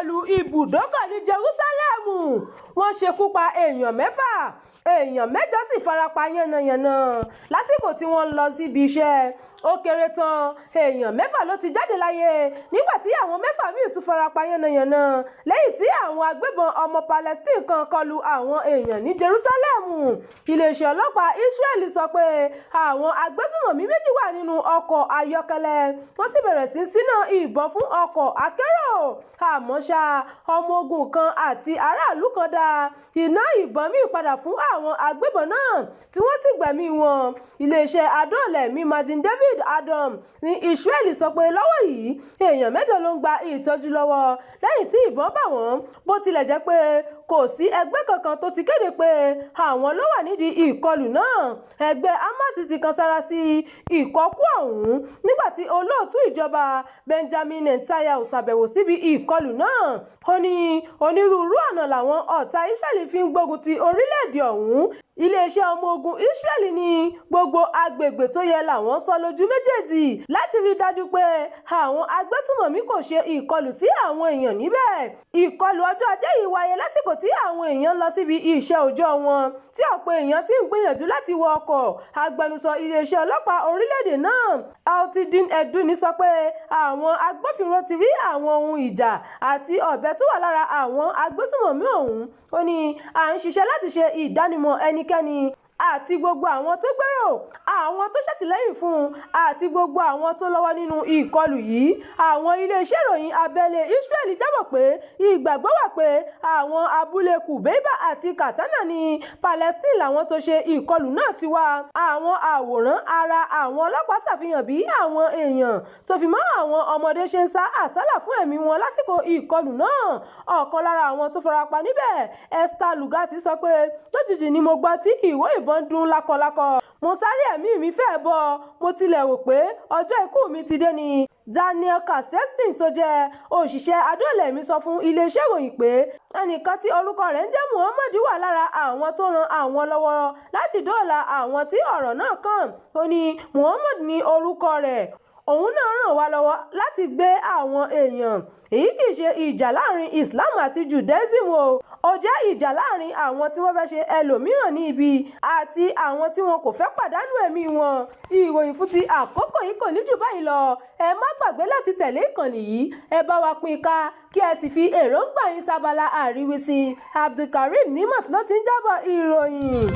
kọlu ibùdókọ̀ ní Jerúsálẹ́mù wọ́n ṣekú pa èèyàn 6 èèyàn 8 sì farapa yánnayànna lásìkò tí wọ́n ń lọ síbi iṣẹ́. Ó kéré tán èèyàn 6 ló ti jáde láyé nígbà tí àwọn 6 míì tún farapa yánnayànna lẹ́yìn tí àwọn agbébọn ọmọ Palestine kan kọlu àwọn èèyàn ní Jerúsálẹ́mù. Iléeṣẹ́ ọlọ́pàá Israel sọ pé àwọn agbésùnmọ̀mí 2 wà nínú ọkọ̀ ayọ́kẹ́lẹ́ wọ́n sì bẹ̀rẹ̀ sí ṣínà ìbọn fún ọkọ̀ akérò. Àmọ́ ṣá ọmọ ogun kan àti aráàlú kan dá iná ìbọn míì padà fún àwọn agbébọn náà tí wọ́n sì gbẹ̀mí wọn. Iléeṣẹ́ adóòlẹ̀mí Majen David Adom ní Israel sọ pé lọ́wọ́ yìí èèyàn 8 ló ń gba ìtọ́jú lọ́wọ́ lẹ́yìn tí ìbọn bá wọ́n, bó tilẹ̀ jẹ́ pé kò sí ẹgbẹ́ kankan tó ti kéde pé àwọn ló wà nídìí ìkọlù náà. Ẹgbẹ́ Hamas ti kan sára sí ìkọkú ọ̀hún nígbà tí olóòtú ìjọba Benjamin Netanyahu ṣàbẹ̀wò síbi ìkọlù náà. Ó ní onírúurú ọ̀nà làwọn ọ̀tá Israel fi ń gbógun ti orílẹ̀-èdè ọ̀hún. Iléeṣẹ́ ọmọ ogun Israel ní gbogbo agbègbè tó yẹ làwọn ṣọ́ lójú méjèèjì láti rí dájú pé àwọn agbésùnmọ̀mí kò ṣe ìkọlù sí àwọn èèyàn níbẹ̀. Ìkọlù ọjọ́ Ajé yìí wáyé lásìkò tí àwọn èèyàn lọ síbi iṣẹ́ òòjọ́ wọn tí ọ̀pọ̀ èèyàn sì ń gbìyànjú láti wọ ọkọ̀. Agbẹnusọ iléeṣẹ́ ọlọ́pàá orílẹ̀-èdè náà Altidin Eduni sọ pé àwọn agbófinró ti rí àwọn ohun ìjà àti ọ̀bẹ tó wà lára àwọn agbésùnmọ̀mí ọ̀hún. Ó ní à ń ṣiṣẹ́ láti ṣe ìdánimọ̀ ẹnikẹ́ni àti gbogbo àwọn tó gbèrò, àwọn tó ṣàtìlẹ́yìn fún un àti gbogbo àwọn tó lọ́wọ́ nínú ìkọlù yìí. Àwọn iléeṣẹ́ ìròyìn abẹ́lé Israel jábọ̀ pé ìgbàgbọ́ wà pé àwọn abúlé Kubeiba àti Katana ní Palestine làwọn tó ṣe ìkọlù náà ti wá. Àwọn àwòrán ara àwọn ọlọ́pàá ṣàfihàn bí àwọn èèyàn tó fi mọ́ àwọn ọmọdé ṣe ń sá àsálà fún ẹ̀mí wọn lásìkò ìkọlù náà. Ọ̀kan lára àwọn tó farapa níbẹ̀, Esther Lugasi sọ pé lójijì ni mo gbọ́ tí ìwọ ìbọn dún lákọlákọ. Mo sáré ẹ̀mí mi fẹ́ bọ́, mo tilẹ̀ rò pé ọjọ́ ikú mi ti dé ni. Daniel Kasestin tó jẹ́ òṣìṣẹ́ adóòlẹ̀mí sọ fún iléeṣẹ́ ìròyìn pé ẹnìkan tí orúkọ rẹ̀ ń jẹ́ Muhammad wà lára àwọn tó ran àwọn lọ́wọ́ láti dóòlà àwọn tí ọ̀rọ̀ náà kàn. Ó ní Muhammad ní orúkọ rẹ̀, òun náà ràn wá lọ́wọ́ láti gbé àwọn èèyàn. Èyí kì í ṣe ìjà láàrin Islam àti Judaism o. Ó jẹ́ ìjà láàrin àwọn tí wọ́n fẹ́ ṣe ẹlòmíràn ní ibi àti àwọn tí wọn kò fẹ́ pàdánù ẹ̀mí wọn. Ìròyìn fún ti àkókò yìí kò ní jù báyìí lọ. Ẹ má gbàgbé láti tẹ̀lé ìkànnì yìí, ẹ bá wa pín ká kí ẹ sì fi èròǹgbà yín sábàlá àríwísí. Abdulkareem Nimat ló ti ń jábọ̀ ìròyìn.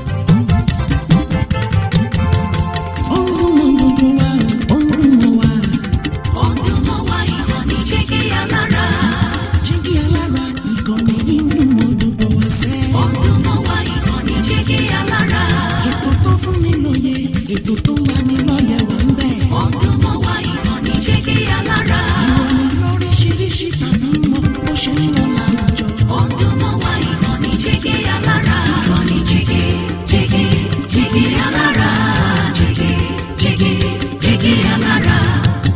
Ètò tó wà ní lọ́yẹ̀ wà ń bẹ̀. Ọdún mọ́ wá ìkànnì Jígí Alára. Ìròyìn lóríṣiríṣi tàbí mọ bó ṣe ń lọ láwùjọ. Ọdún mọ́ wá ìkànnì Jígí Alára. Ìkànnì Jígí Alára. Jígí Alára.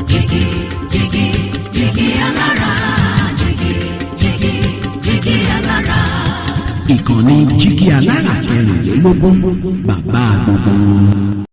Jígí Alára. Jígí Alára. Ìkànnì Jígí Alára 24 bàbá gbogbo.